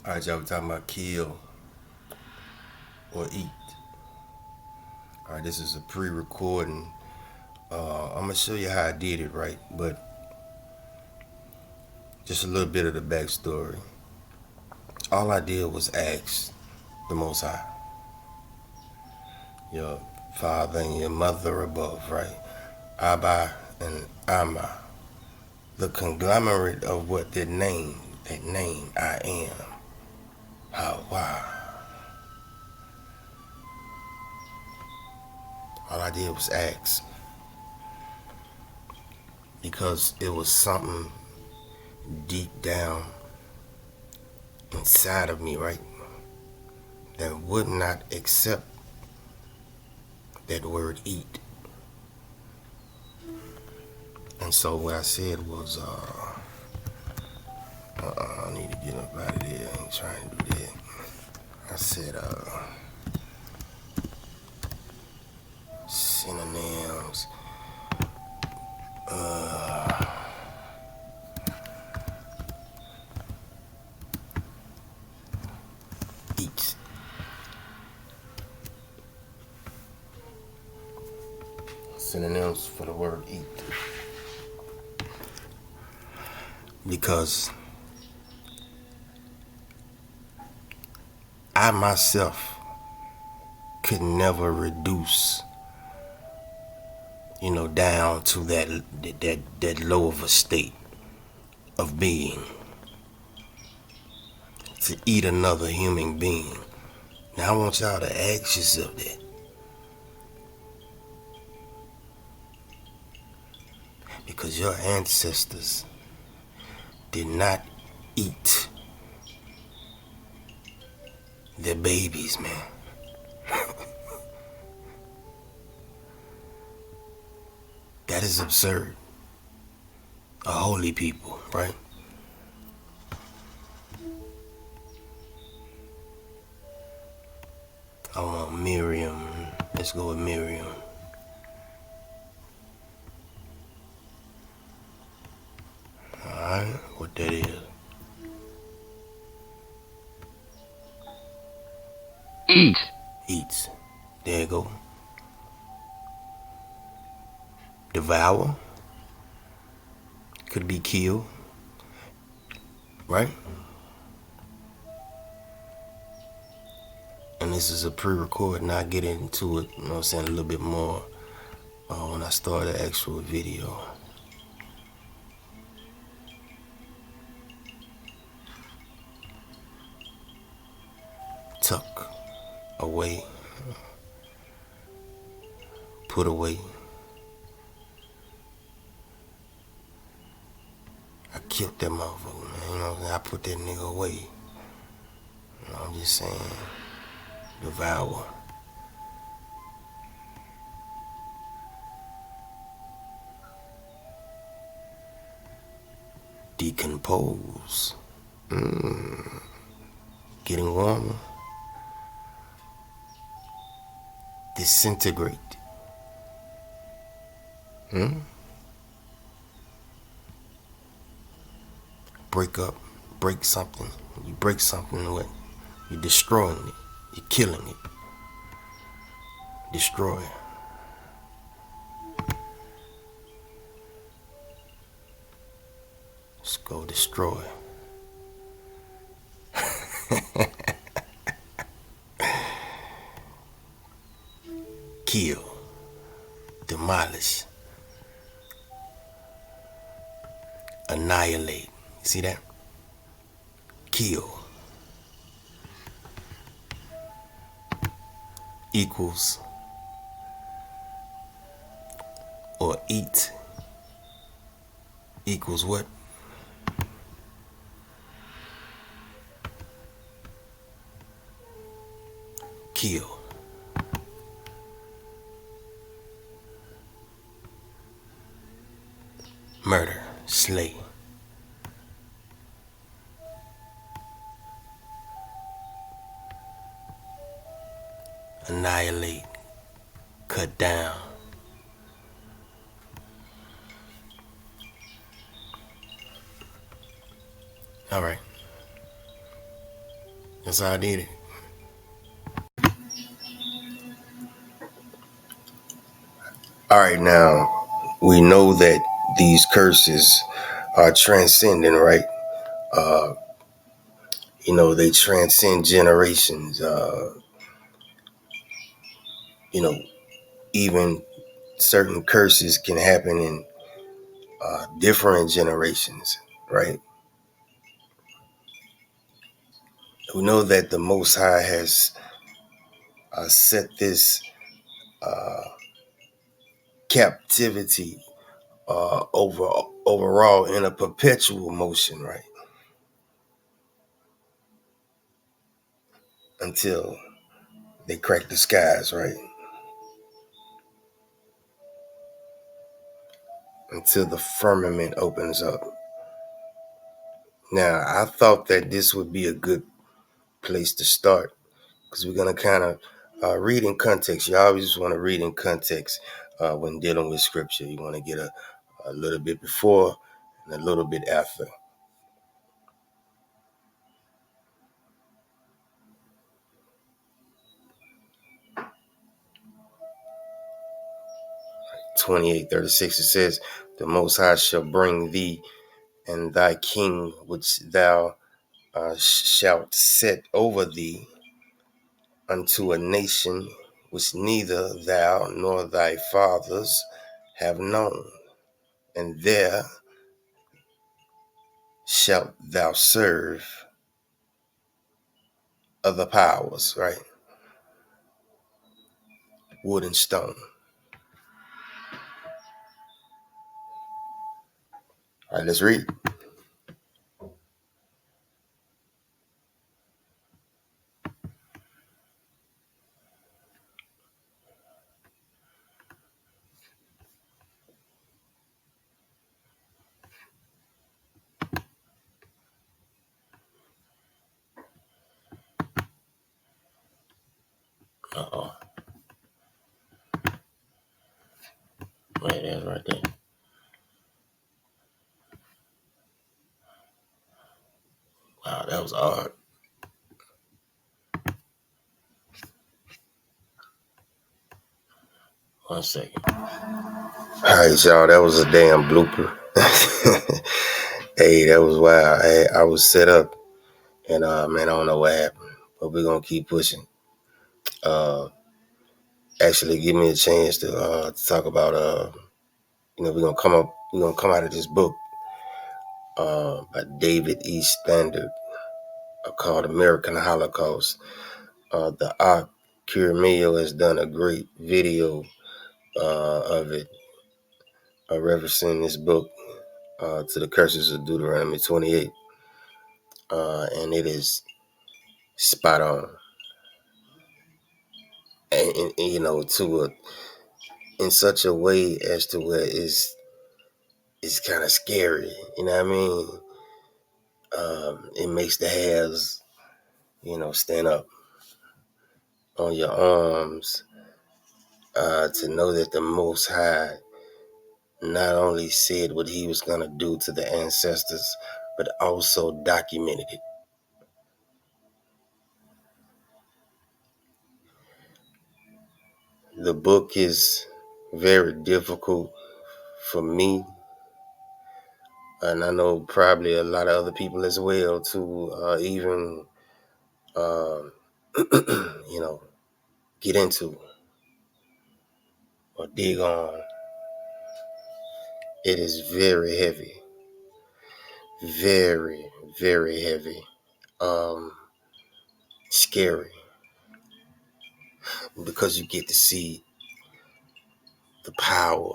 Alright, y'all, we talking about kill or eat. Alright, this is a pre-recording. I'm gonna show you how I did it, right? But just a little bit of the backstory. All I did was ask the Most High, your father and your mother above, right? Abba and Amma, the conglomerate of what that name, I am, Hawa. All I did was ask because it was something deep down inside of me, right, that would not accept that word eat. And so what I said was, I need to get up out of there. I ain't trying to do that. I said, synonyms, eat. Synonyms for the word eat. Because I myself could never reduce, down to that low of a state of being to eat another human being. Now I want y'all to ask yourself that. Because your ancestors did not eat their babies, man. That is absurd. A holy people, right? I want Miriam. Let's go with Miriam. Alright, what that is. Eat. Eats. There you go. Devour. Could be kill. Right? And this is a pre-recording. I'll get into it, a little bit more when I start the actual video. Tuck away. Put away. I killed that motherfucker, man. I put that nigga away. I'm just saying. Devour. Decompose. Getting warmer. Disintegrate. Break up. Break something. You break something, what? You're destroying it. You're killing it. Destroy. Let's go destroy. Kill. Demolish. Annihilate. See that? Kill. Equals. Or eat. Equals what? Kill. Murder. Slay. Annihilate. Cut down. All right. That's how I did it. All right, now we know that these curses are transcending, right? Uh, they transcend generations. You know, even certain curses can happen in different generations, right? We know that the Most High has set this uh, captivity overall in a perpetual motion, right? Until they crack the skies, right? Until the firmament opens up. Now, I thought that this would be a good place to start because we're going to kind of read in context. You always want to read in context when dealing with scripture. You want to get a little bit before and a little bit after. 28:36 it says, "The Most High shall bring thee and thy king, which thou shalt set over thee, unto a nation which neither thou nor thy fathers have known, and there shalt thou serve other powers," right? Wood and stone. All right, let's read. Uh-oh. Wait, that's right there. Wow, that was hard. One second. All right, y'all, that was a damn blooper. Hey, that was wild. I was set up, and man, I don't know what happened, but we're gonna keep pushing. Uh, Actually, give me a chance to talk about we're gonna come out of this book by David E. Standard called American Holocaust. The Ak Mayo has done a great video of it, referencing this book to the curses of Deuteronomy 28, and it is spot on, and in such a way as to where it's kind of scary. You know what I mean? It makes the hairs, stand up on your arms to know that the Most High not only said what he was going to do to the ancestors, but also documented it. The book is very difficult for me, and I know probably a lot of other people as well, to even, um, get into or dig on. It is very heavy, very, very heavy, um, scary, because you get to see the power,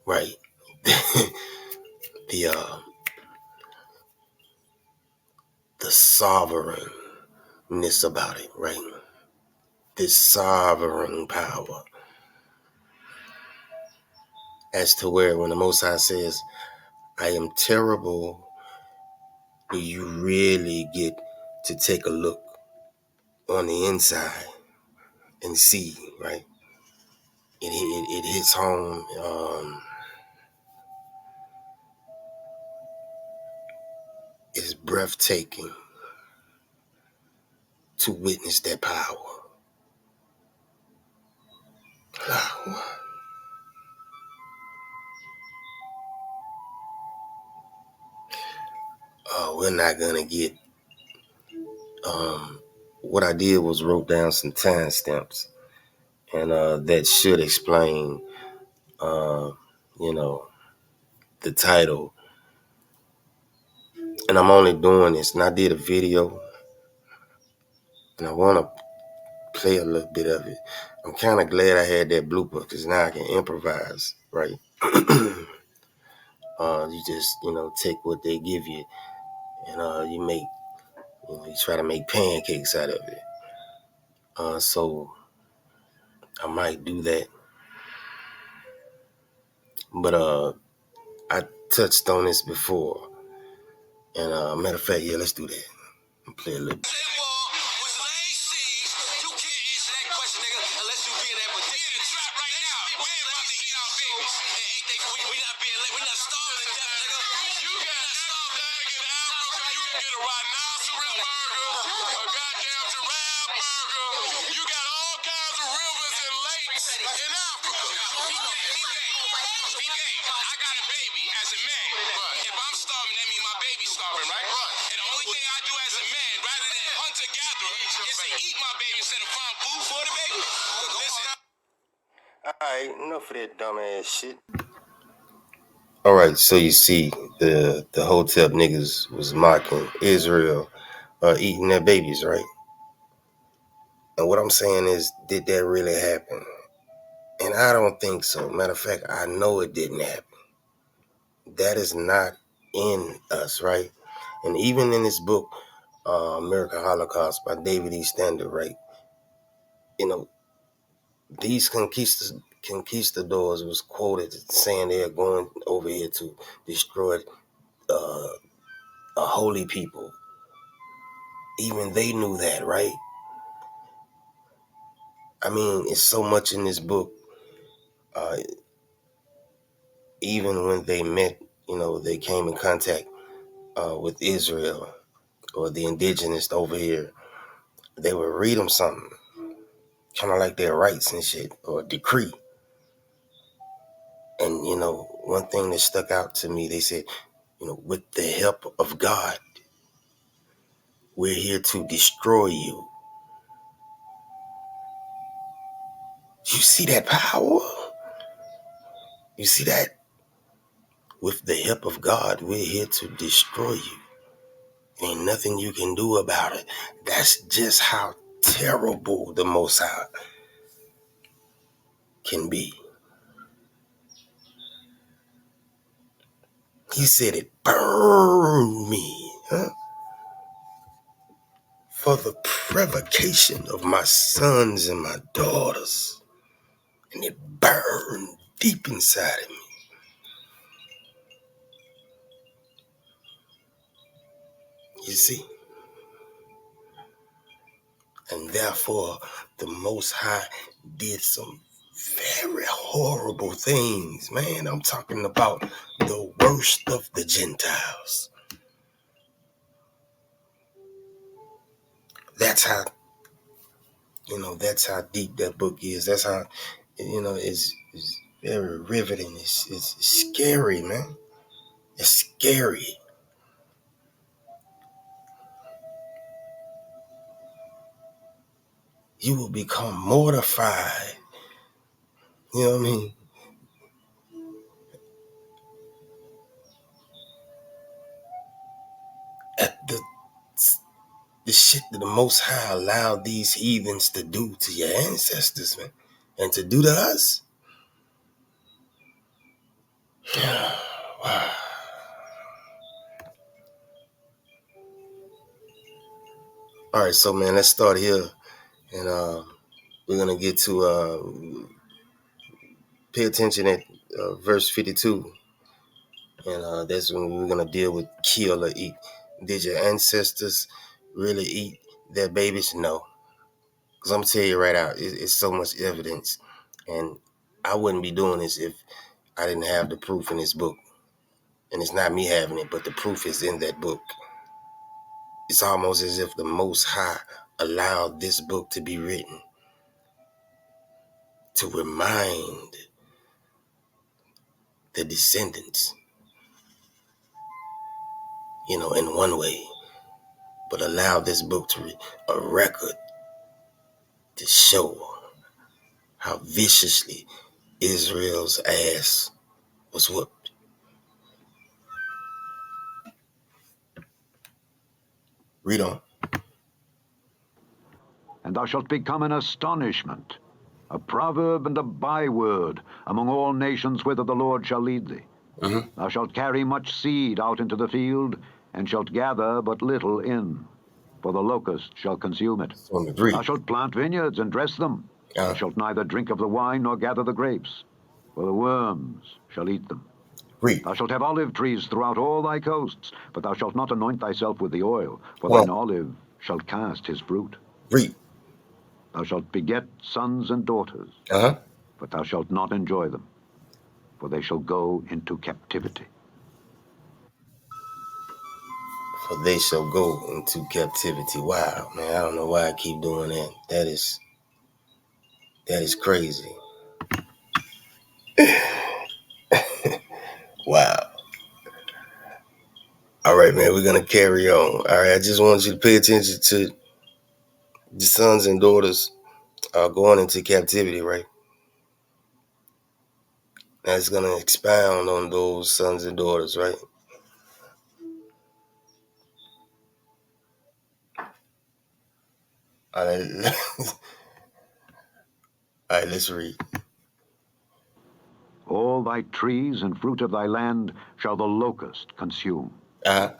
right? the the sovereignness about it, right? This sovereign power, as to where when the Most High says, "I am terrible," do you really get to take a look on the inside and see, right? It hits home. It's breathtaking to witness that power. We're not gonna get. What I did was wrote down some timestamps, and that should explain, uh, you know, the title. And I'm only doing this, and I did a video, and I want to play a little bit of it. I'm kind of glad I had that blooper because now I can improvise, right? You just, take what they give you, and you try to make pancakes out of it. So I might do that, but I touched on this before, and matter of fact, yeah, let's do that. Play a little. Alright, enough of that dumbass shit. Alright, so you see, the hotel niggas was mocking Israel eating their babies, right? And what I'm saying is, did that really happen? And I don't think so. Matter of fact, I know it didn't happen. That is not in us, right? And even in this book, American Holocaust by David E. Standard, right? These conquistadors was quoted saying they are going over here to destroy uh, a holy people. Even they knew that, right? I mean, it's so much in this book. Uh, even when they met, they came in contact with Israel or the indigenous over here, they would read them something, kind of like their rights and shit, or decree. And, one thing that stuck out to me, they said, with the help of God, we're here to destroy you. You see that power? You see that? With the help of God, we're here to destroy you. Ain't nothing you can do about it. That's just how terrible the Most High can be. He said it burned me, for the provocation of my sons and my daughters. And it burned deep inside of me. You see? And therefore, the Most High did some very horrible things, man. I'm talking about the worst of the Gentiles. That's how, that's how deep that book is. That's how, it's very riveting. It's scary, man. It's scary. You will become mortified. You know what I mean? At the shit that the Most High allowed these heathens to do to your ancestors, man, and to do to us. Wow. All right, so man, let's start here, and we're gonna get to pay attention at verse 52, and that's when we're gonna deal with kill or eat. Did your ancestors really eat their babies? No, because I'm gonna tell you right out, it's so much evidence, and I wouldn't be doing this if I didn't have the proof in this book. And it's not me having it, but the proof is in that book. It's almost as if the Most High allowed this book to be written to remind the descendants, in one way, but allow this book to a record to show how viciously Israel's ass was whooped. Read on. And thou shalt become an astonishment, a proverb and a byword among all nations whither the Lord shall lead thee. Mm-hmm. Thou shalt carry much seed out into the field, and shalt gather but little in, for the locust shall consume it. Thou shalt plant vineyards and dress them, but shalt neither drink of the wine nor gather the grapes, for the worms shall eat them. Read. Thou shalt have olive trees throughout all thy coasts, but thou shalt not anoint thyself with the oil, for Come thine on. olive shall cast his fruit. Read. Thou shalt beget sons and daughters, Uh-huh. but thou shalt not enjoy them, for they shall go into captivity. For they shall go into captivity. Wow, man, I don't know why I keep doing that. That is crazy. Wow. All right, man, we're gonna carry on. All right, I just want you to pay attention to the sons and daughters going into captivity, right? Now it's gonna expound on those sons and daughters, right? All right, all right, let's read. All thy trees and fruit of thy land shall the locust consume. Uh-huh.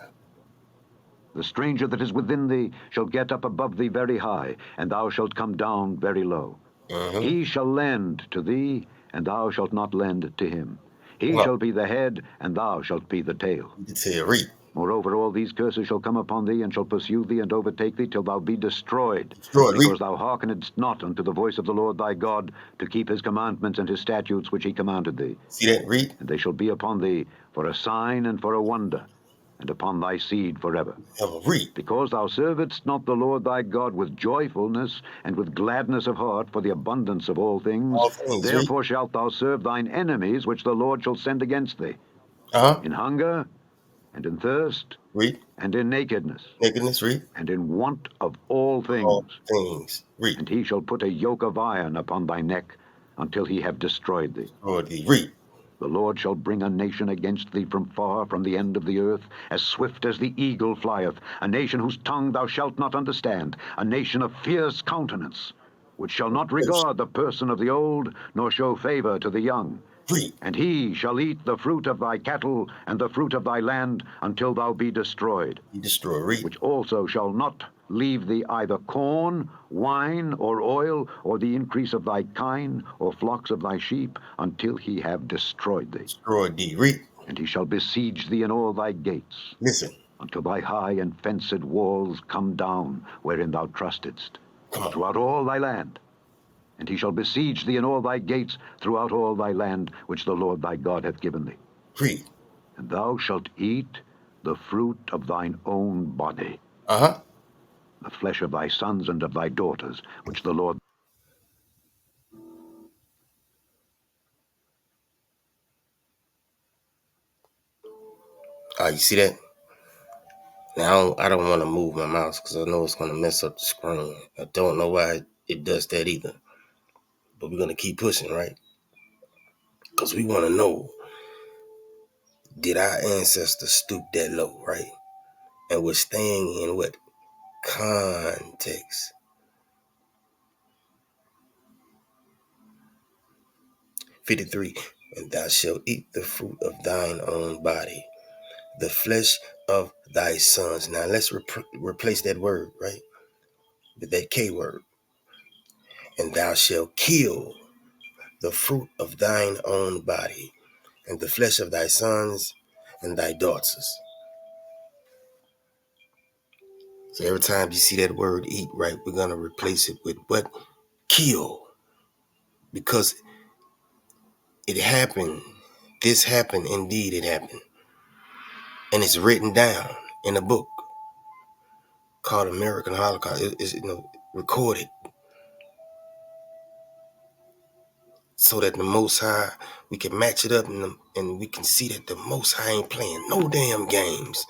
The stranger that is within thee shall get up above thee very high, and thou shalt come down very low. Mm-hmm. He shall lend to thee, and thou shalt not lend to him. He Come shall be the head, and thou shalt be the tail. on. Tell you, read. Moreover, all these curses shall come upon thee, and shall pursue thee, and overtake thee, till thou be destroyed, Destroy it. Read. because thou hearkenedst not unto the voice of the Lord thy God, to keep his commandments and his statutes which he commanded thee. See that? Read. And they shall be upon thee for a sign and for a wonder, and upon thy seed forever. Read. Because thou servedst not the Lord thy God with joyfulness and with gladness of heart for the abundance of all things, All things. Read. therefore shalt thou serve thine enemies which the Lord shall send against thee, Uh-huh. in hunger, and in thirst, Read. and in nakedness, Nakedness. Read. and in want of all All things. things. Read. And he shall put a yoke of iron upon thy neck until he have destroyed thee. Destroy thee. Read. The Lord shall bring a nation against thee from far, from the end of the earth, as swift as the eagle flieth, a nation whose tongue thou shalt not understand, a nation of fierce countenance, which shall not regard the person of the old, nor show favor to the young. Read. And he shall eat the fruit of thy cattle and the fruit of thy land until thou be destroyed, He destroy. Read. which also shall not leave thee either corn, wine, or oil, or the increase of thy kine, or flocks of thy sheep, until he have destroyed thee. Destroy thee. Read. And he shall besiege thee in all thy gates, Listen. until thy high and fenced walls come down, wherein thou trustedst, Come on. throughout all thy land. And he shall besiege thee in all thy gates, throughout all thy land, which the Lord thy God hath given thee. Read. And thou shalt eat the fruit of thine own body, Uh-huh. the flesh of thy sons and of thy daughters, which the Lord... You see that? Now, I don't want to move my mouse because I know it's going to mess up the screen. I don't know why it does that either. But we're going to keep pushing, right? Because we want to know, did our ancestors stoop that low, right? And we're staying in what? Context. 53. And thou shalt eat the fruit of thine own body, the flesh of thy sons. Now, let's replace that word, right? With that K word. And thou shalt kill the fruit of thine own body, and the flesh of thy sons and thy daughters. So every time you see that word eat, right, we're going to replace it with what? Kill. Because it happened. This happened. Indeed, it happened. And it's written down in a book. called American Holocaust. It's recorded so that the Most High, we can match it up and we can see that the Most High ain't playing no damn games.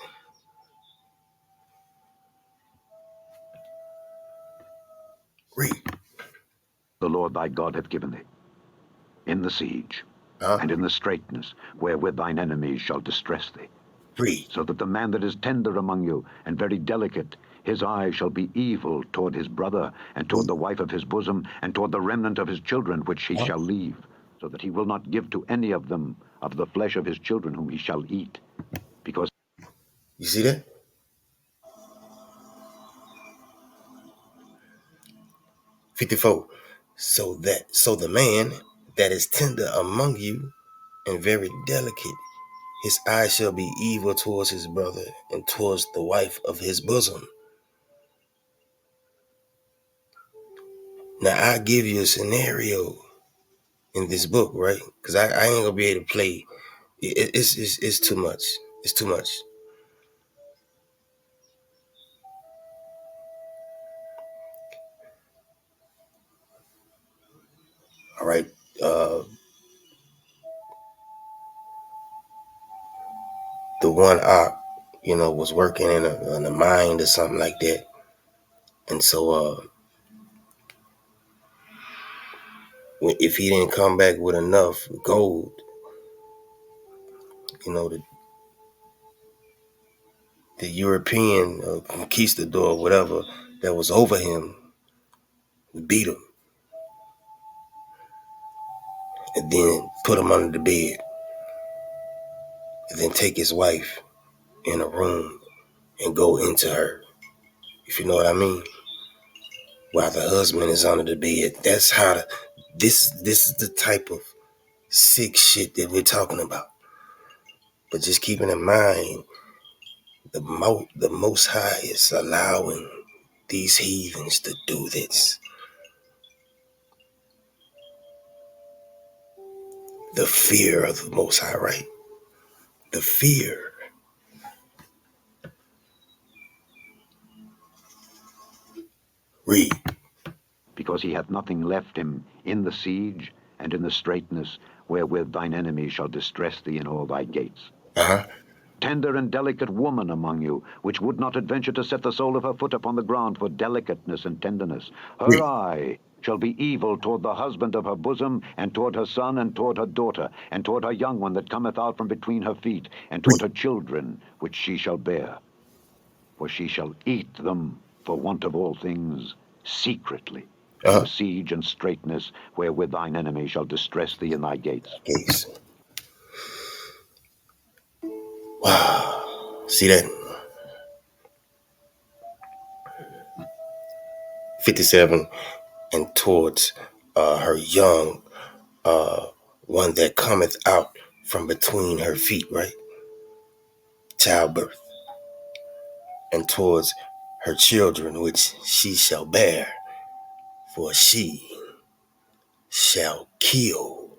Read. The Lord thy God hath given thee, in the siege, Huh? and in the straitness, wherewith thine enemies shall distress thee. Read. So that the man that is tender among you, and very delicate, his eye shall be evil toward his brother, and toward the wife of his bosom, and toward the remnant of his children which he Huh? shall leave, so that he will not give to any of them of the flesh of his children whom he shall eat. Because You see that? 54. So the man that is tender among you and very delicate, his eye shall be evil towards his brother and towards the wife of his bosom. Now I give you a scenario in this book, right? Because I ain't gonna be able to play. It's too much. It's too much. All right. The one ox, was working in a mine or something like that, and so if he didn't come back with enough gold, the European conquistador, or whatever, that was over him, beat him and then put him under the bed and then take his wife in a room and go into her, if you know what I mean, while the husband is under the bed. That's how this is the type of sick shit that we're talking about. But just keeping in mind, the Most High is allowing these heathens to do this. The fear of the Most High, right? The fear. Read. because he hath nothing left him in the siege and in the straitness, wherewith thine enemies shall distress thee in all thy gates. Uh-huh. Tender and delicate woman among you, which would not adventure to set the sole of her foot upon the ground for delicateness and tenderness. Her Read. eye shall be evil toward the husband of her bosom, and toward her son, and toward her daughter, and toward her young one that cometh out from between her feet, and toward Read. her children which she shall bear. For she shall eat them, for want of all things, secretly, in Uh-huh. the siege and straitness, wherewith thine enemy shall distress thee in thy gates. Gates. Wow. See that? 57. And towards her young one that cometh out from between her feet, right? Childbirth. And towards her children which she shall bear, for she shall kill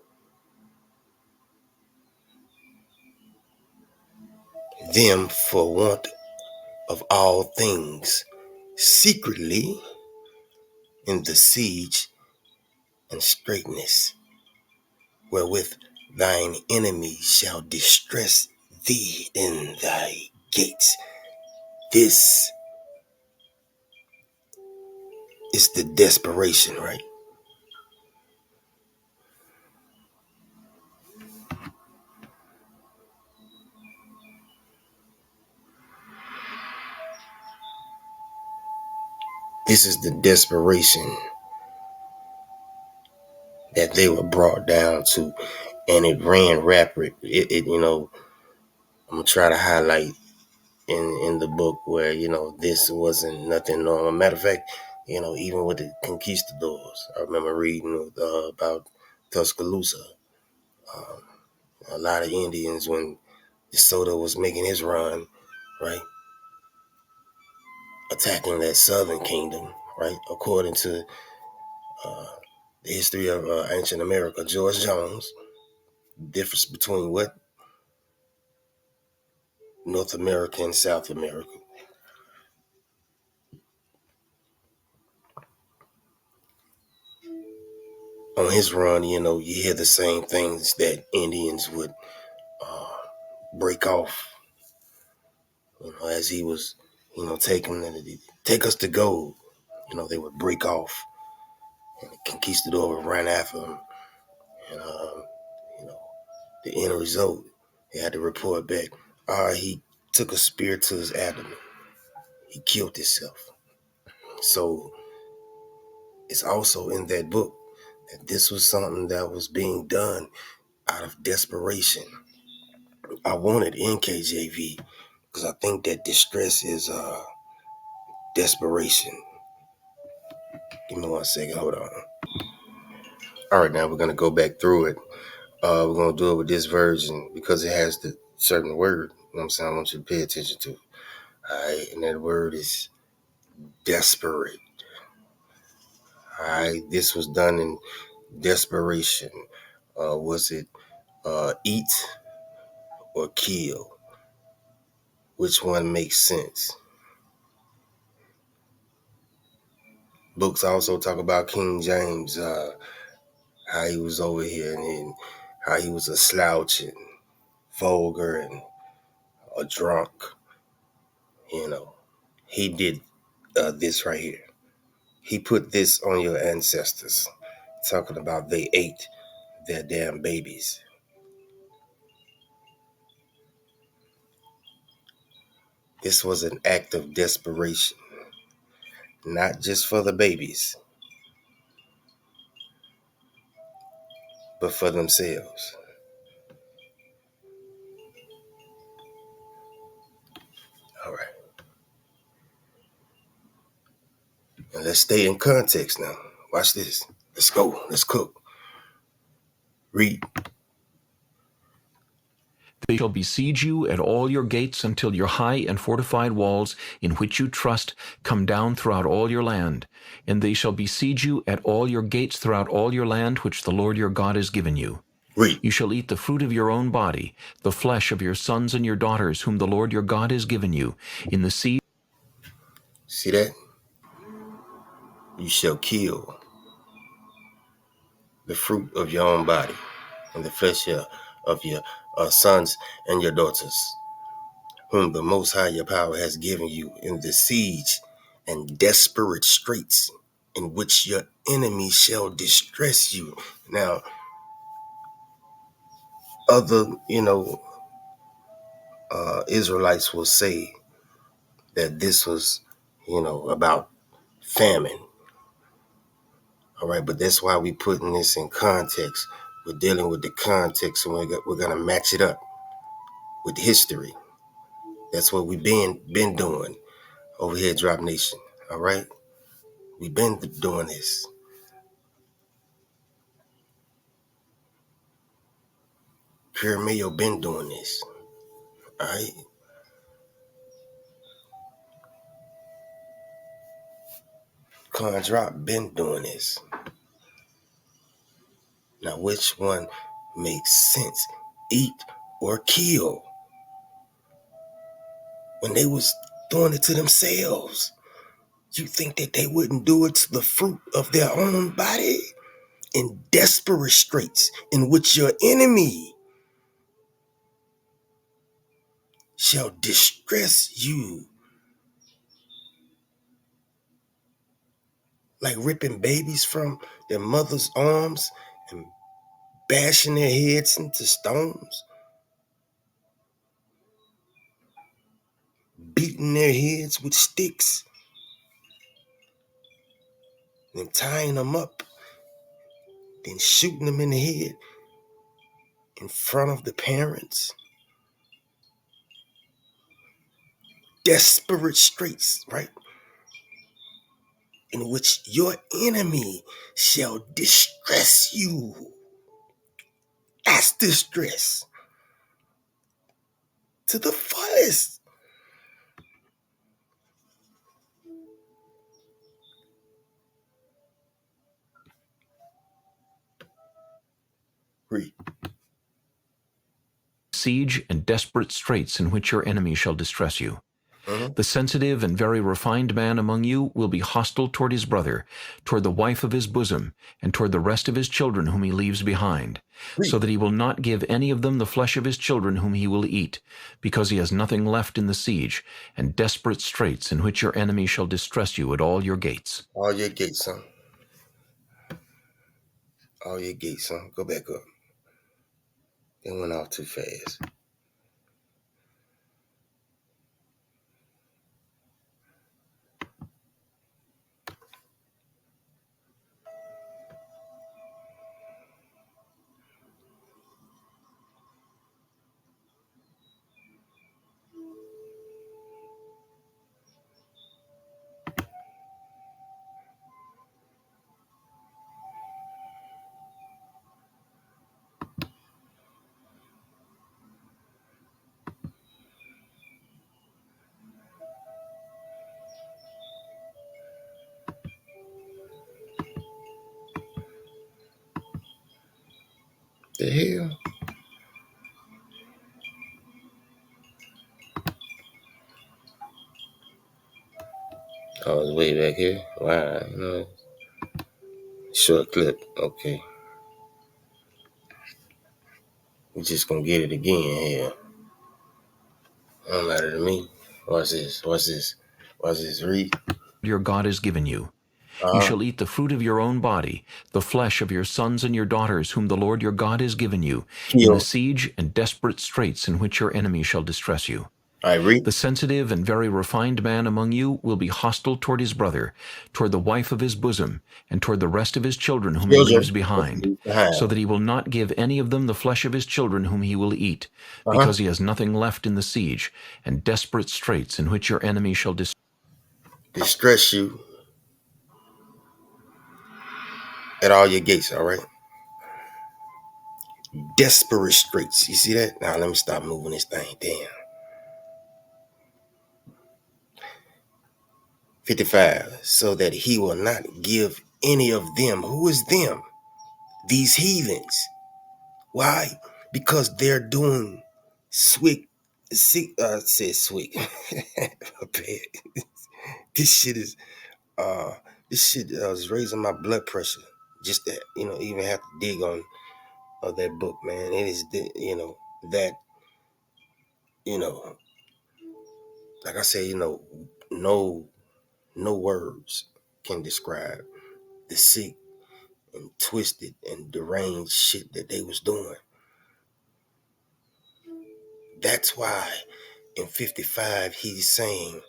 them for want of all things, secretly in the siege and straitness, wherewith thine enemy shall distress thee in thy gates. This is the desperation, right? This is the desperation that they were brought down to, and it ran rapid. I'm gonna try to highlight in the book where this wasn't nothing normal. Matter of fact, even with the conquistadors, I remember reading about Tuscaloosa. A lot of Indians, when DeSoto was making his run, right, attacking that southern kingdom, right, according to the history of ancient America, George Jones, difference between what North America and South America. on his run, you hear the same things that Indians would break off, as he was, taking take us to gold. They would break off, and the conquistador would run after him, and you know, the end result, they had to report back. He took a spear to his abdomen. He killed himself. So it's also in that book that this was something that was being done out of desperation. I wanted NKJV because I think that distress is desperation. Give me 1 second. Hold on. All right, now we're gonna go back through it. We're gonna do it with this version because it has the certain word. You know what I'm saying? I want you to pay attention to. All right, and that word is desperate. All right, this was done in desperation. Was it eat or kill? Which one makes sense? Books also talk about King James, how he was over here and how he was a slouch and vulgar and a drunk. He did this right here. He put this on your ancestors, talking about they ate their damn babies. This was an act of desperation, not just for the babies, but for themselves. All right. And let's stay in context now. Watch this. Let's go. Let's cook. Read. They shall besiege you at all your gates until your high and fortified walls, in which you trust, come down throughout all your land. And they shall besiege you at all your gates throughout all your land, which the Lord your God has given you. Read. You shall eat the fruit of your own body, the flesh of your sons and your daughters, whom the Lord your God has given you, in the sea. See that? You shall kill the fruit of your own body and the flesh of your sons and your daughters, whom the Most High your power has given you in the siege and desperate straits in which your enemy shall distress you. Now, other, Israelites will say that this was, about famine. All right, but that's why we putting this in context. We're dealing with the context, and we're gonna match it up with history. That's what we've been doing over here at Drop Nation. All right, we've been doing this. Pure Mayo been doing this. All right, Con Drop been doing this. Now, which one makes sense? Eat or kill? When they was doing it to themselves, you think that they wouldn't do it to the fruit of their own body? In desperate straits in which your enemy shall distress you, like ripping babies from their mother's arms and bashing their heads into stones, beating their heads with sticks, then tying them up, then shooting them in the head in front of the parents. Desperate straits, right? In which your enemy shall distress you. That's distress to the fullest. Read. Siege and desperate straits in which your enemy shall distress you. Mm-hmm. The sensitive and very refined man among you will be hostile toward his brother, toward the wife of his bosom, and toward the rest of his children whom he leaves behind, so Read. that he will not give any of them the flesh of his children whom he will eat, because he has nothing left in the siege, and desperate straits in which your enemy shall distress you at all your gates. All your gates, son. All your gates, son. Go back up. They went off too fast. The hell? Oh, it's way back here. Wow, short clip. Okay, we just gonna get it again here. Don't matter to me. What's this? What's this? What's this? Read. Your God has given you. You Uh huh. shall eat the fruit of your own body, the flesh of your sons and your daughters, whom the Lord your God has given you, in the Kill. siege and desperate straits in which your enemy shall distress you. All right, read. The sensitive and very refined man among you will be hostile toward his brother, toward the wife of his bosom, and toward the rest of his children whom he leaves Children. behind, so Behind. that he will not give any of them the flesh of his children whom he will eat, Uh huh. because he has nothing left in the siege, and desperate straits in which your enemy shall Distress you at all your gates. All right. Desperate straits. You see that? Now let me stop moving this thing. Damn. 55. So that he will not give any of them. Who is them? These heathens. Why? Because they're doing swick. Said swick. This shit is this shit is raising my blood pressure. Just that, even have to dig on that book, man. It is, that, you know, like I said, no, no words can describe the sick and twisted and deranged shit that they was doing. That's why in 55 he's saying,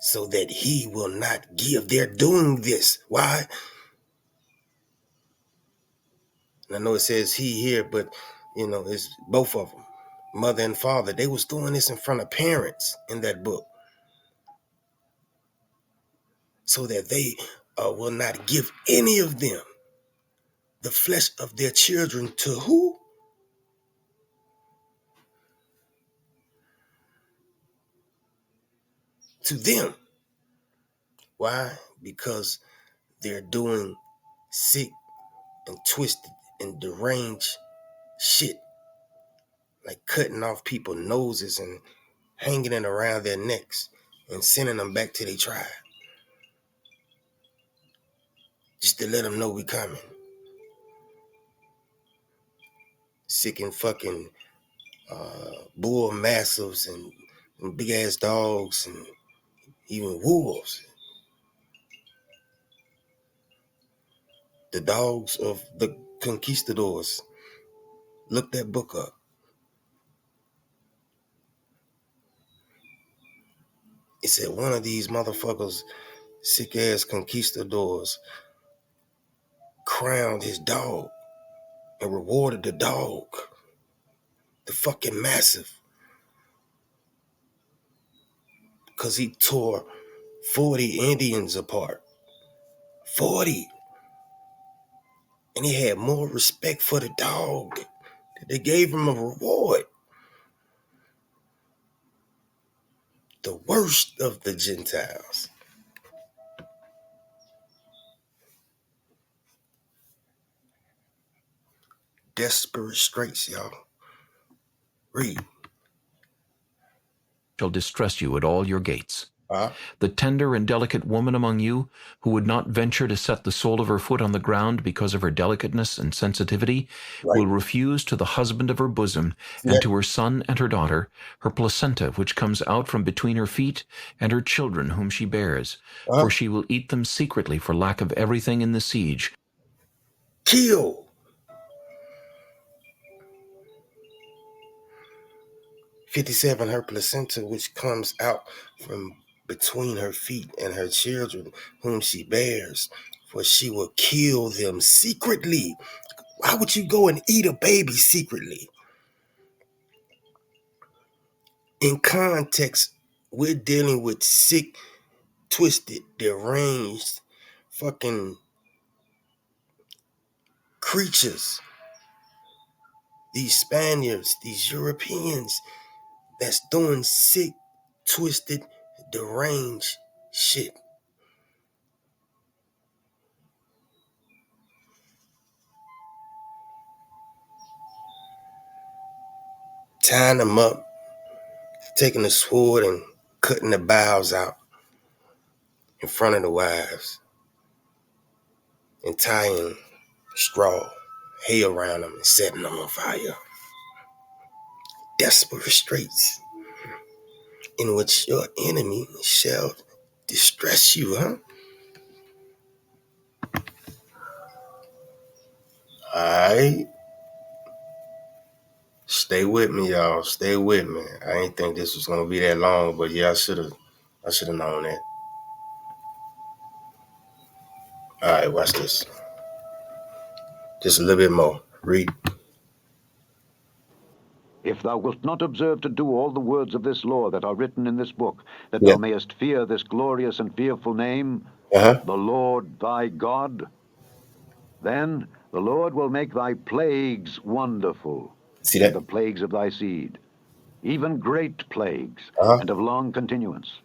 so that he will not give. They're doing this. Why? And I know it says he here, but it's both of them, mother and father. They was doing this in front of parents in that book, so that they will not give any of them the flesh of their children to who? To them. Why? Because they're doing sick and twisted and deranged shit, like cutting off people's noses and hanging it around their necks and sending them back to their tribe, just to let them know we coming. Sick and fucking bull mastiffs and big ass dogs and even wolves. The dogs of the conquistadors. Look that book up. It said one of these motherfuckers, sick ass conquistadors, crowned his dog and rewarded the dog, the fucking massive, because he tore 40 Indians apart. 40. And he had more respect for the dog. They gave him a reward. The worst of the Gentiles. Desperate straits, y'all. Read. shall distress you at all your gates. Uh, The tender and delicate woman among you, who would not venture to set the sole of her foot on the ground because of her delicateness and sensitivity, right. will refuse to the husband of her bosom, See and that? to her son and her daughter, her placenta which comes out from between her feet, and her children whom she bears. For Uh, she will eat them secretly for lack of everything in the siege. kill. 57, her placenta, which comes out from between her feet and her children, whom she bears, for she will kill them secretly. Why would you go and eat a baby secretly? In context, we're dealing with sick, twisted, deranged, fucking creatures. These Spaniards, these Europeans, that's doing sick, twisted, deranged shit. Tying them up, taking the sword and cutting the bowels out in front of the wives, and tying straw, hay around them and setting them on fire. Desperate straits in which your enemy shall distress you, huh? Alright. Stay with me, y'all. Stay with me. I didn't think this was gonna be that long, but yeah, I should have known that. Alright, watch this. Just a little bit more. Read. If thou wilt not observe to do all the words of this law that are written in this book, that Yeah. thou mayest fear this glorious and fearful name, Uh-huh. the Lord thy God, then the Lord will make thy plagues wonderful, See and that? the plagues of thy seed, even great plagues, Uh-huh. and of long continuance,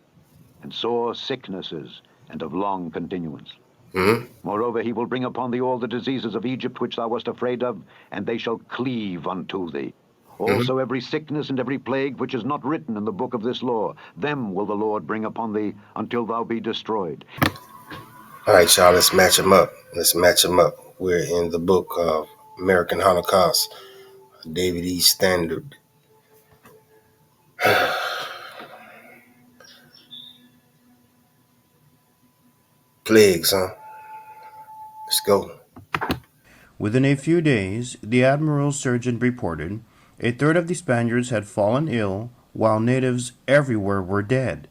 and sore sicknesses, and of long continuance. Mm-hmm. Moreover, he will bring upon thee all the diseases of Egypt which thou wast afraid of, and they shall cleave unto thee. Mm-hmm. Also every sickness and every plague which is not written in the book of this law, them will the Lord bring upon thee until thou be destroyed. Alright, y'all, let's match them up. Let's match them up. We're in the book of American Holocaust, David E. Standard. Plagues, huh? Let's go. Within a few days, the admiral's surgeon reported, a third of the Spaniards had fallen ill, while natives everywhere were dead.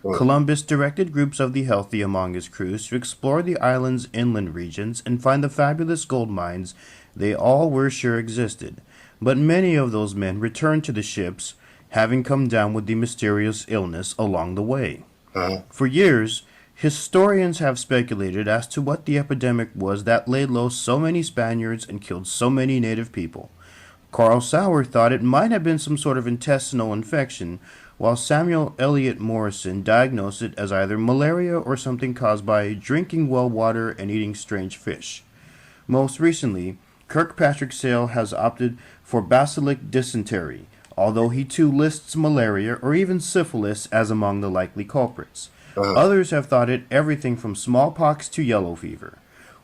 Mm. Columbus directed groups of the healthy among his crews to explore the island's inland regions and find the fabulous gold mines they all were sure existed. But many of those men returned to the ships, having come down with the mysterious illness along the way. Uh-huh. For years, historians have speculated as to what the epidemic was that laid low so many Spaniards and killed so many native people. Carl Sauer thought it might have been some sort of intestinal infection, while Samuel Eliot Morison diagnosed it as either malaria or something caused by drinking well water and eating strange fish. Most recently, Kirkpatrick Sale has opted for bacillic dysentery, although he too lists malaria or even syphilis as among the likely culprits. Uh-huh. Others have thought it everything from smallpox to yellow fever.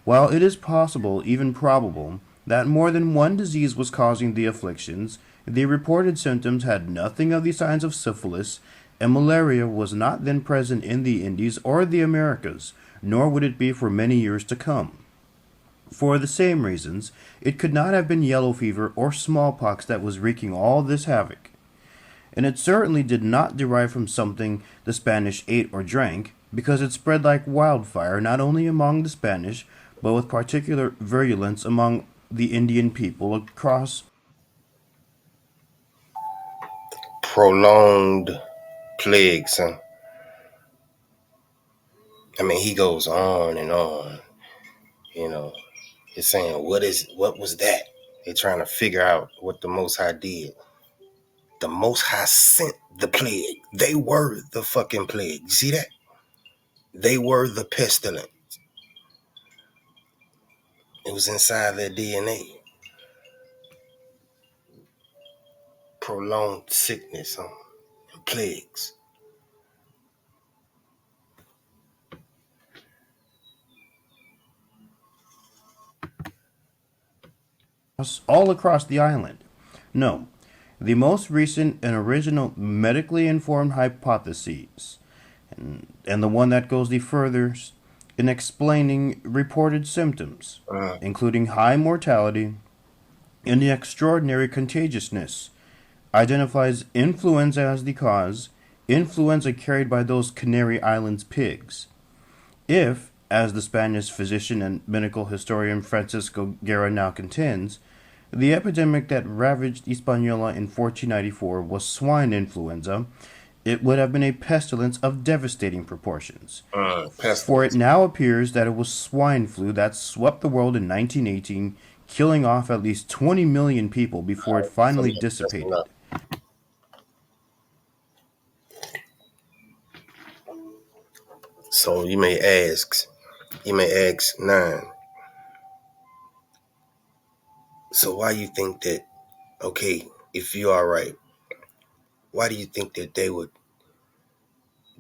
While it is possible, even probable, that more than one disease was causing the afflictions, the reported symptoms had nothing of the signs of syphilis, and malaria was not then present in the Indies or the Americas, nor would it be for many years to come. For the same reasons, it could not have been yellow fever or smallpox that was wreaking all this havoc. And it certainly did not derive from something the Spanish ate or drank, because it spread like wildfire not only among the Spanish, but with particular virulence among the Indian people across. Prolonged plagues, huh? I mean, he goes on and on. You know, he's saying, what was that? They're trying to figure out what the Most High did. The Most High sent the plague. They were the fucking plague. You see that? They were the pestilence. It was inside their DNA. Prolonged sickness, huh? plagues. All across the island. No, the most recent and original medically informed hypotheses, and the one that goes the furthest in explaining reported symptoms, including high mortality and the extraordinary contagiousness, identifies influenza as the cause, influenza carried by those Canary Islands pigs. If, as the Spanish physician and medical historian Francisco Guerra now contends, the epidemic that ravaged Hispaniola in 1494 was swine influenza, it would have been a pestilence of devastating proportions. For it now appears that it was swine flu that swept the world in 1918, killing off at least 20 million people before it finally dissipated. So you may ask 9. So why you think that, okay, if you are right, why do you think that they would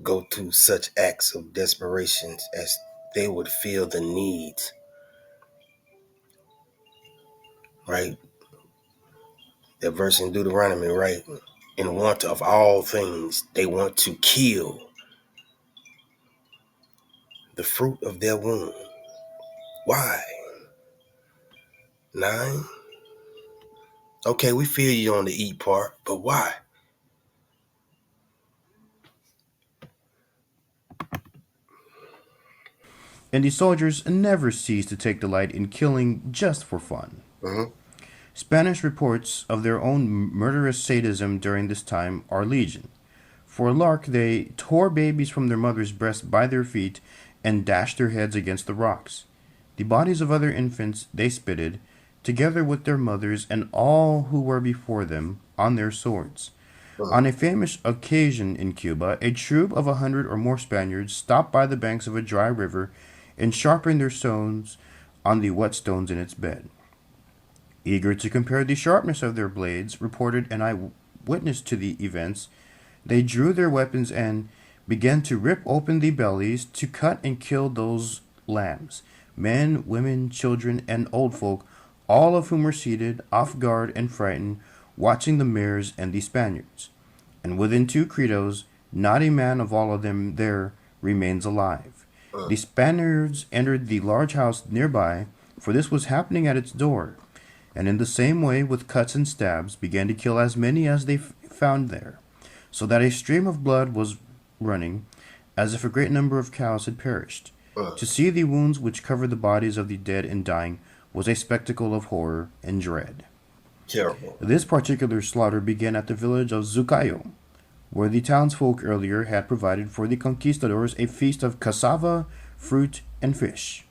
go to such acts of desperation as they would feel the need, right? That verse in Deuteronomy, right? In want of all things, they want to kill the fruit of their womb. Why? 9? Okay, we feel you on the eat part, but why? And the soldiers never ceased to take delight in killing just for fun. Mm-hmm. Spanish reports of their own murderous sadism during this time are legion. For a lark, they tore babies from their mother's breast by their feet and dashed their heads against the rocks. The bodies of other infants they spitted, together with their mothers and all who were before them, on their swords. On a famous occasion in Cuba, a troop of 100 or more Spaniards stopped by the banks of a dry river and sharpened their stones on the whetstones in its bed. Eager to compare the sharpness of their blades, reported an eyewitness to the events, they drew their weapons and began to rip open the bellies to cut and kill those lambs, men, women, children, and old folk, all of whom were seated, off guard and frightened, watching the mares and the Spaniards. And within 2 credos, not a man of all of them there remains alive. The Spaniards entered the large house nearby, for this was happening at its door, and in the same way, with cuts and stabs, began to kill as many as they found there, so that a stream of blood was running, as if a great number of cows had perished. To see the wounds which covered the bodies of the dead and dying was a spectacle of horror and dread. Terrible. This particular slaughter began at the village of Zucayo, where the townsfolk earlier had provided for the conquistadors a feast of cassava, fruit, and fish.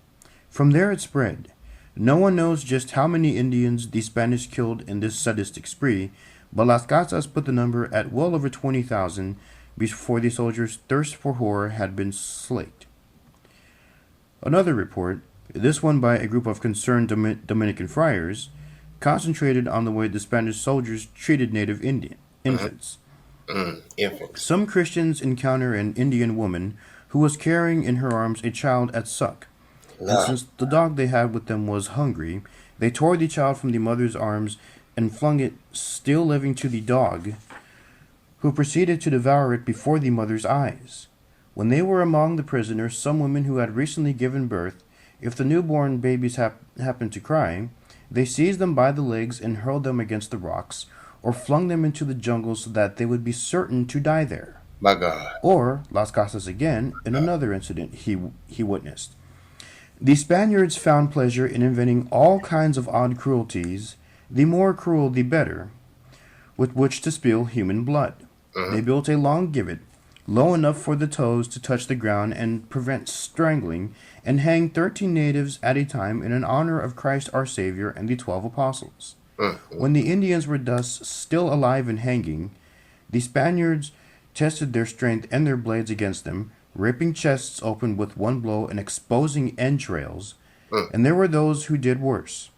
From there it spread. No one knows just how many Indians the Spanish killed in this sadistic spree, but Las Casas put the number at well over 20,000 before the soldiers' thirst for horror had been slaked. Another report, this one by a group of concerned Dominican friars, concentrated on the way the Spanish soldiers treated native Indian infants. Infants. Some Christians encounter an Indian woman who was carrying in her arms a child at suck. And since the dog they had with them was hungry, they tore the child from the mother's arms and flung it, still living, to the dog, who proceeded to devour it before the mother's eyes. When they were among the prisoners, some women who had recently given birth, if the newborn babies happened to cry, they seized them by the legs and hurled them against the rocks, or flung them into the jungle so that they would be certain to die there. My God. Or, Las Casas again, in another incident he witnessed. The Spaniards found pleasure in inventing all kinds of odd cruelties, the more cruel the better, with which to spill human blood. They built a long gibbet, low enough for the toes to touch the ground and prevent strangling, and hanged 13 natives at a time in honor of Christ our Savior and the 12 apostles. When the Indians were thus still alive and hanging, the Spaniards tested their strength and their blades against them, ripping chests open with one blow and exposing entrails, and there were those who did worse.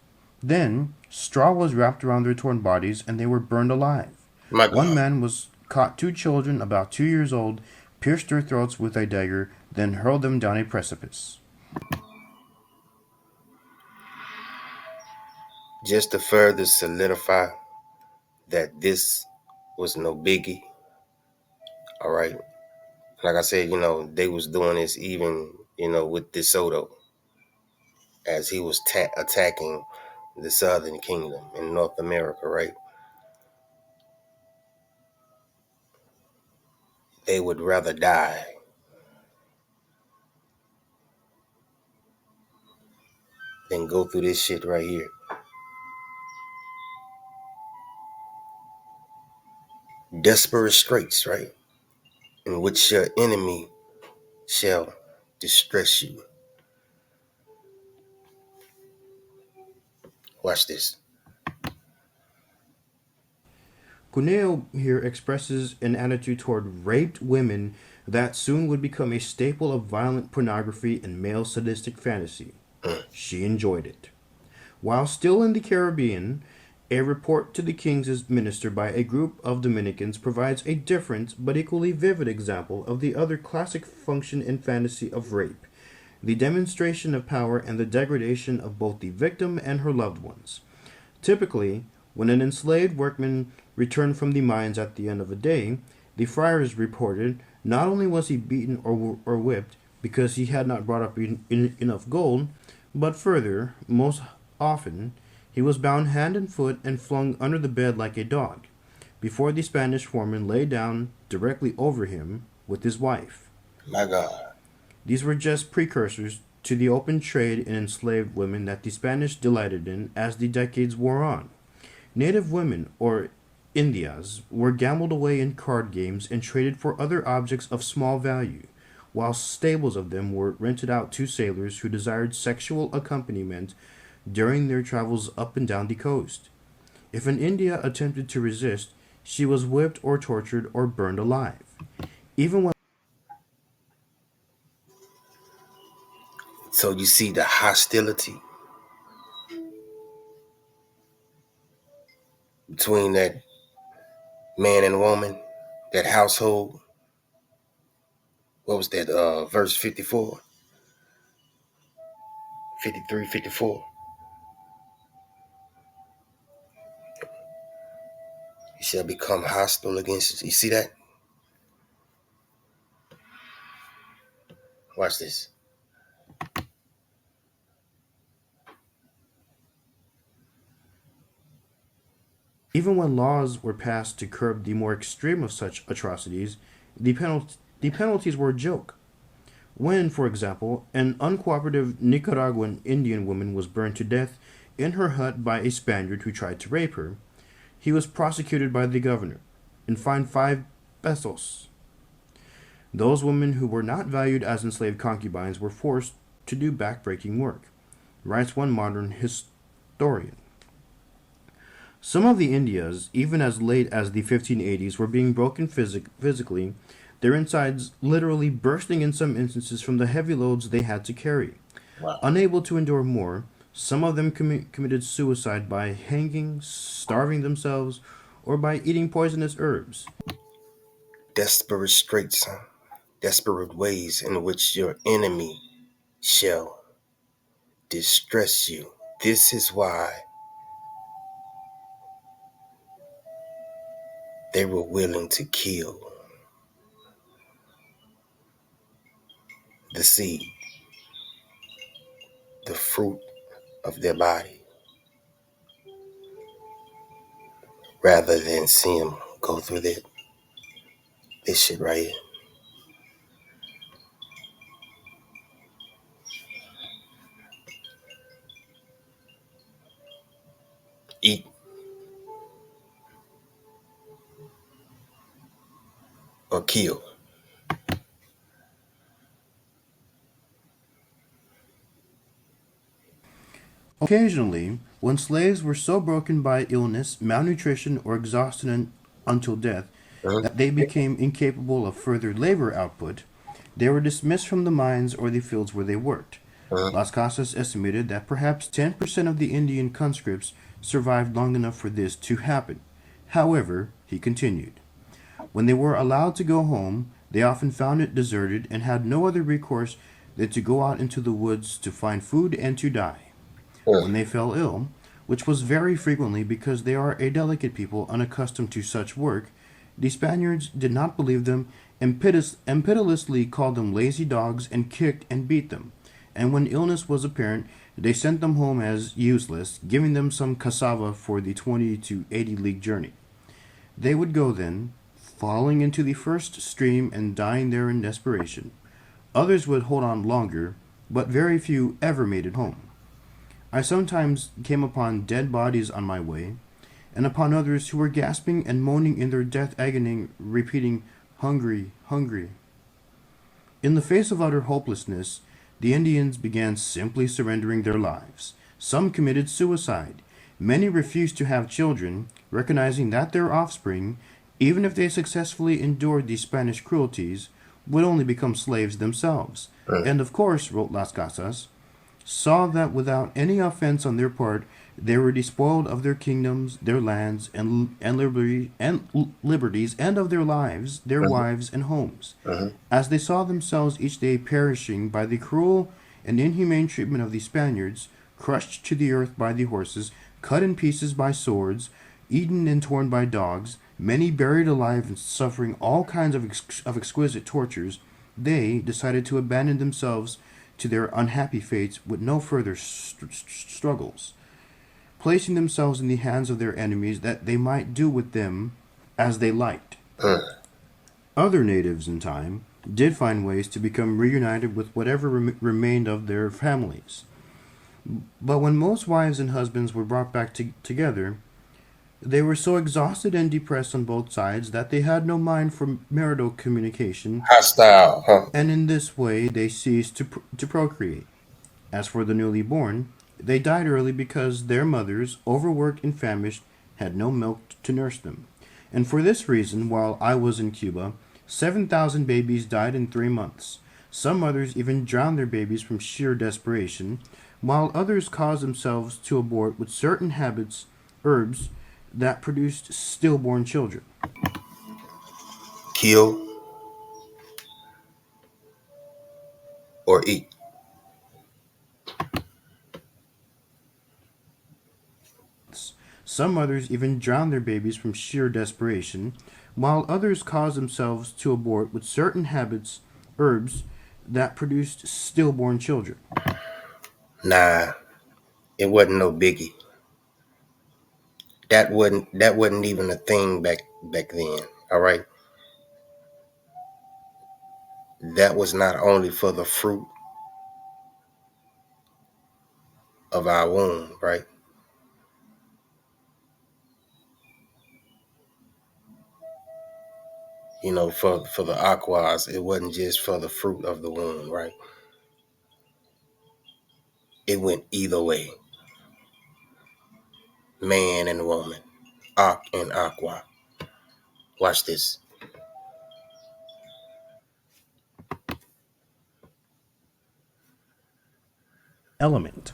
Then straw was wrapped around their torn bodies, and they were burned alive. One man was caught two children about 2 years old, pierced their throats with a dagger, then hurled them down a precipice. Just to further solidify that this was no biggie, all right? Like I said, they was doing this even, with DeSoto as he was attacking the Southern Kingdom in North America, right? They would rather die than go through this shit right here. Desperate straits, right? In which your enemy shall distress you. Watch this. Cuneo here expresses an attitude toward raped women that soon would become a staple of violent pornography and male sadistic fantasy. She enjoyed it. While still in the Caribbean, a report to the king's minister by a group of Dominicans provides a different but equally vivid example of the other classic function in fantasy of rape, the demonstration of power and the degradation of both the victim and her loved ones. Typically, when an enslaved workman returned from the mines at the end of a day, the friars reported not only was he beaten or whipped because he had not brought up enough gold, but further, most often, he was bound hand and foot and flung under the bed like a dog, before the Spanish foreman lay down directly over him with his wife. My God. These were just precursors to the open trade in enslaved women that the Spanish delighted in as the decades wore on. Native women, or Indias, were gambled away in card games and traded for other objects of small value, while stables of them were rented out to sailors who desired sexual accompaniment during their travels up and down the coast. If an India attempted to resist, she was whipped or tortured or burned alive. Even when So you see the hostility between that man and woman, that household. What was that? Verse 54, 53, 54. You shall become hostile against you. You see that? Watch this. Even when laws were passed to curb the more extreme of such atrocities, the penalties were a joke. When, for example, an uncooperative Nicaraguan Indian woman was burned to death in her hut by a Spaniard who tried to rape her, he was prosecuted by the governor and fined 5 pesos. Those women who were not valued as enslaved concubines were forced to do backbreaking work, writes one modern historian. Some of the Indias, even as late as the 1580s, were being broken physically, their insides literally bursting in some instances from the heavy loads they had to carry. Wow. Unable to endure more, some of them committed suicide by hanging, starving themselves, or by eating poisonous herbs. Desperate straits, huh? Desperate ways in which your enemy shall distress you. This is why they were willing to kill the seed, the fruit of their body, rather than see them go through this shit right here. Eat or kill. Occasionally, when slaves were so broken by illness, malnutrition, or exhaustion until death Uh-huh. that they became incapable of further labor output, they were dismissed from the mines or the fields where they worked. Uh-huh. Las Casas estimated that perhaps 10% of the Indian conscripts survived long enough for this to happen. However, he continued, When they were allowed to go home, they often found it deserted and had no other recourse than to go out into the woods to find food and to die. When they fell ill, which was very frequently because they are a delicate people unaccustomed to such work, the Spaniards did not believe them and pitilessly called them lazy dogs and kicked and beat them. And when illness was apparent, they sent them home as useless, giving them some cassava for the 20 to 80 league journey. They would go then, falling into the first stream and dying there in desperation. Others would hold on longer, but very few ever made it home. I sometimes came upon dead bodies on my way, and upon others who were gasping and moaning in their death agony, repeating, "Hungry, hungry." In the face of utter hopelessness, the Indians began simply surrendering their lives. Some committed suicide. Many refused to have children, recognizing that their offspring, even if they successfully endured these Spanish cruelties, would only become slaves themselves. And of course, wrote Las Casas, saw that without any offense on their part, they were despoiled of their kingdoms, their lands, and liberties, and of their lives, their wives, and homes. As they saw themselves each day perishing by the cruel and inhumane treatment of the Spaniards, crushed to the earth by the horses, cut in pieces by swords, eaten and torn by dogs, many buried alive and suffering all kinds of exquisite tortures, they decided to abandon themselves to their unhappy fates with no further struggles, placing themselves in the hands of their enemies that they might do with them as they liked. Other natives in time did find ways to become reunited with whatever remained of their families. But when most wives and husbands were brought back together, they were so exhausted and depressed on both sides that they had no mind for marital communication, Hostile, huh? and in this way they ceased to procreate. As for the newly born, they died early because their mothers, overworked and famished, had no milk to nurse them. And for this reason, while I was in Cuba, 7,000 babies died in 3 months. Some mothers even drowned their babies from sheer desperation, while others caused themselves to abort with certain herbs that produced stillborn children. Kill or eat. Some mothers even drowned their babies from sheer desperation, while others caused themselves to abort with certain herbs that produced stillborn children. Nah, it wasn't no biggie. That wasn't even a thing back then. All right. That was not only for the fruit of our womb, right? You know, for the aquas, it wasn't just for the fruit of the womb, right? It went either way. Man and woman. Aqu and aqua. Watch this. Element.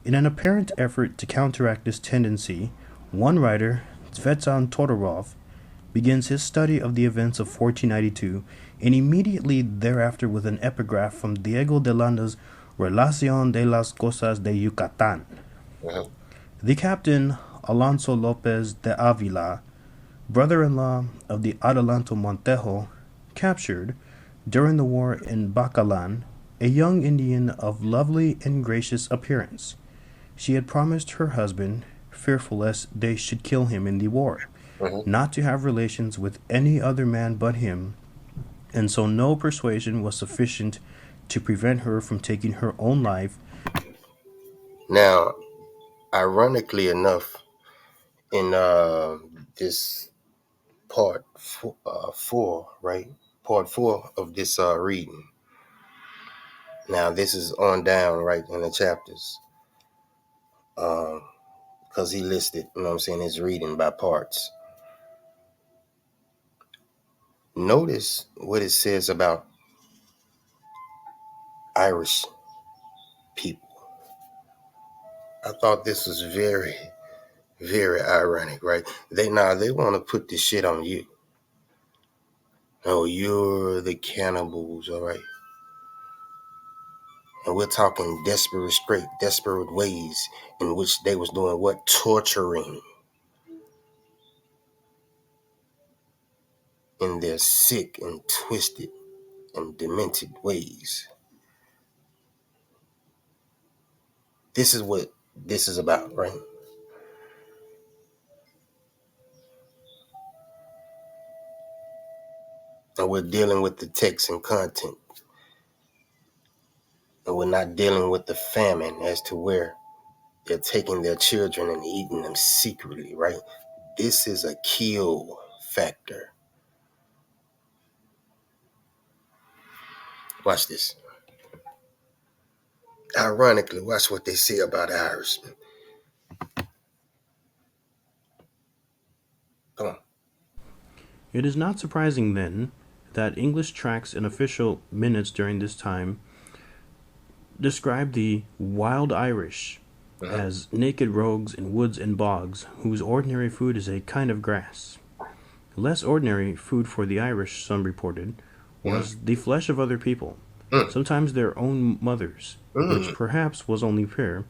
In an apparent effort to counteract this tendency, one writer, Tsvetan Todorov, begins his study of the events of 1492 and immediately thereafter with an epigraph from Diego de Landa's Relación de las Cosas de Yucatán. The captain, Alonso Lopez de Avila, brother-in-law of the Adelanto Montejo, captured, during the war in Bacalan, a young Indian of lovely and gracious appearance. She had promised her husband, fearful lest they should kill him in the war, not to have relations with any other man but him, and so no persuasion was sufficient to prevent her from taking her own life. Now, ironically enough, in this four, right? Part four of this reading. Now, this is on down, right, in the chapters. Because he listed, you know what I'm saying, his reading by parts. Notice what it says about Irish people. I thought this was very, very ironic, right? They want to put this shit on you. Oh, you're the cannibals, all right? And we're talking desperate ways in which they was doing what? Torturing in their sick and twisted and demented ways. This is what this is about, right? And we're dealing with the text and content. And we're not dealing with the famine as to where they're taking their children and eating them secretly, right? This is a kill factor. Watch this. Ironically, watch what they say about Irishmen. Come on. It is not surprising, then, that English tracts and official minutes during this time describe the wild Irish as naked rogues in woods and bogs, whose ordinary food is a kind of grass. Less ordinary food for the Irish, some reported, was the flesh of other people, sometimes their own mothers, which perhaps was only fair,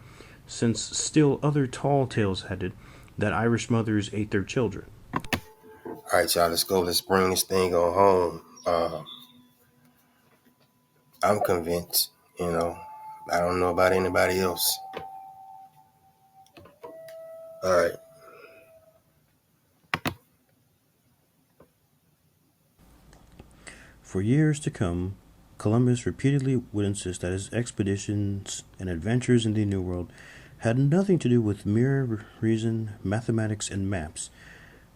since still other tall tales had it that Irish mothers ate their children. All right, y'all, let's go. Let's bring this thing on home. I'm convinced, I don't know about anybody else. All right. For years to come, Columbus repeatedly would insist that his expeditions and adventures in the New World had nothing to do with mere reason, mathematics, and maps,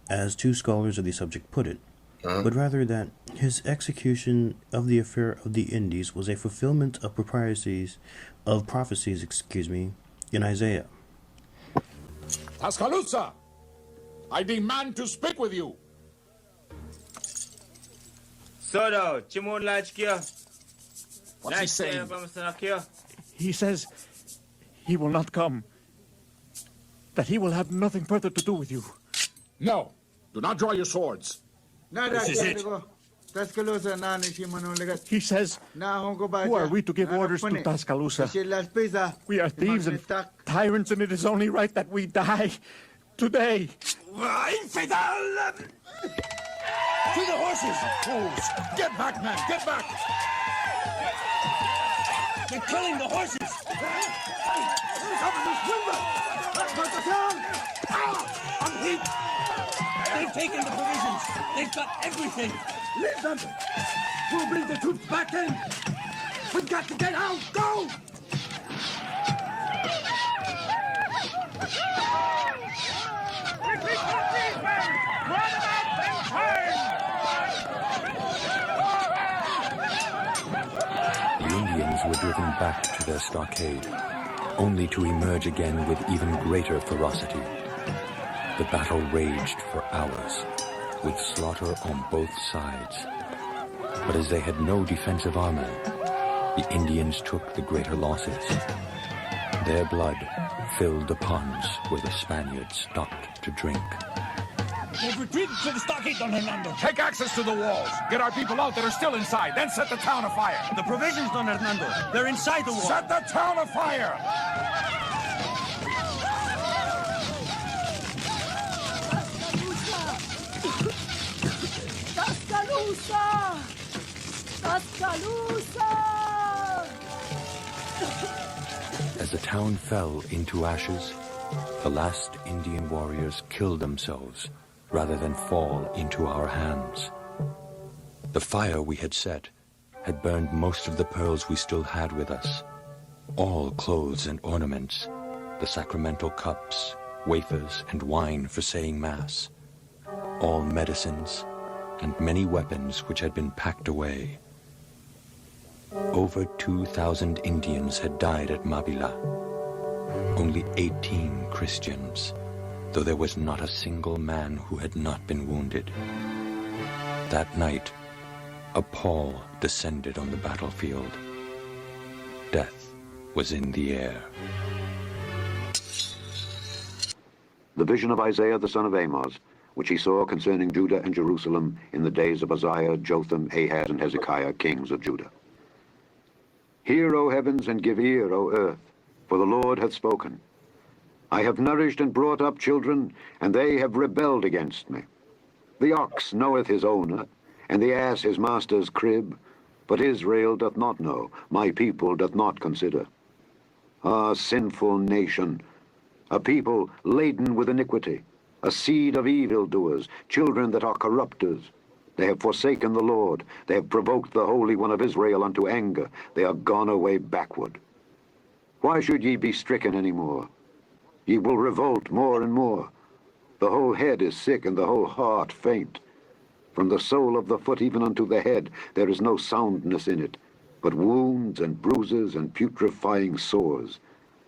as two scholars of the subject put it, but rather that his execution of the affair of the Indies was a fulfillment of prophecies, in Isaiah. Tuscaloosa, I demand to speak with you. What's he saying? He says he will not come. That he will have nothing further to do with you. No, do not draw your swords. This is it. He says, who are we to give orders to Tuscaloosa? We are thieves and tyrants, and it is only right that we die today. Infidel! To the horses! Fools! Get back, man! Get back! They're killing the horses! They've taken the provisions! They've got everything! Leave them! We'll bring the troops back in! We've got to get out! Go! The Indians were driven back to their stockade, only to emerge again with even greater ferocity. The battle raged for hours, with slaughter on both sides. But as they had no defensive armor, the Indians took the greater losses. Their blood filled the ponds where the Spaniards stopped to drink. They've retreated to the stockade, Don Hernando. Take access to the walls. Get our people out that are still inside. Then set the town afire. The provisions, Don Hernando. They're inside the wall. Set the town afire! Tuscaloosa! Tuscaloosa! As the town fell into ashes, the last Indian warriors killed themselves rather than fall into our hands. The fire we had set had burned most of the pearls we still had with us, all clothes and ornaments, the sacramental cups, wafers, and wine for saying Mass, all medicines, and many weapons which had been packed away. Over 2,000 Indians had died at Mabila. Only 18 Christians, though there was not a single man who had not been wounded. That night, a pall descended on the battlefield. Death was in the air. The vision of Isaiah the son of Amos which he saw concerning Judah and Jerusalem in the days of Uzziah, Jotham, Ahaz, and Hezekiah, kings of Judah. Hear, O heavens, and give ear, O earth, for the Lord hath spoken. I have nourished and brought up children, and they have rebelled against me. The ox knoweth his owner, and the ass his master's crib, but Israel doth not know, my people doth not consider. Ah, sinful nation, a people laden with iniquity, a seed of evildoers, children that are corrupters. They have forsaken the Lord, they have provoked the Holy One of Israel unto anger, they are gone away backward. Why should ye be stricken any more? Ye will revolt more and more. The whole head is sick, and the whole heart faint. From the sole of the foot even unto the head there is no soundness in it, but wounds and bruises and putrefying sores.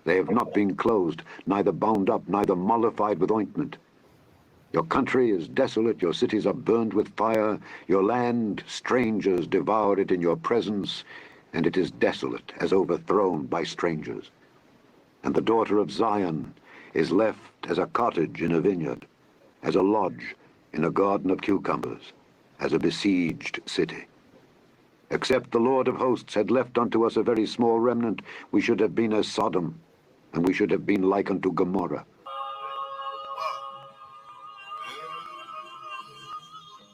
They have not been closed, neither bound up, neither mollified with ointment. Your country is desolate, your cities are burned with fire, your land, strangers devour it in your presence, and it is desolate, as overthrown by strangers. And the daughter of Zion is left as a cottage in a vineyard, as a lodge in a garden of cucumbers, as a besieged city. Except the Lord of hosts had left unto us a very small remnant, we should have been as Sodom, and we should have been like unto Gomorrah.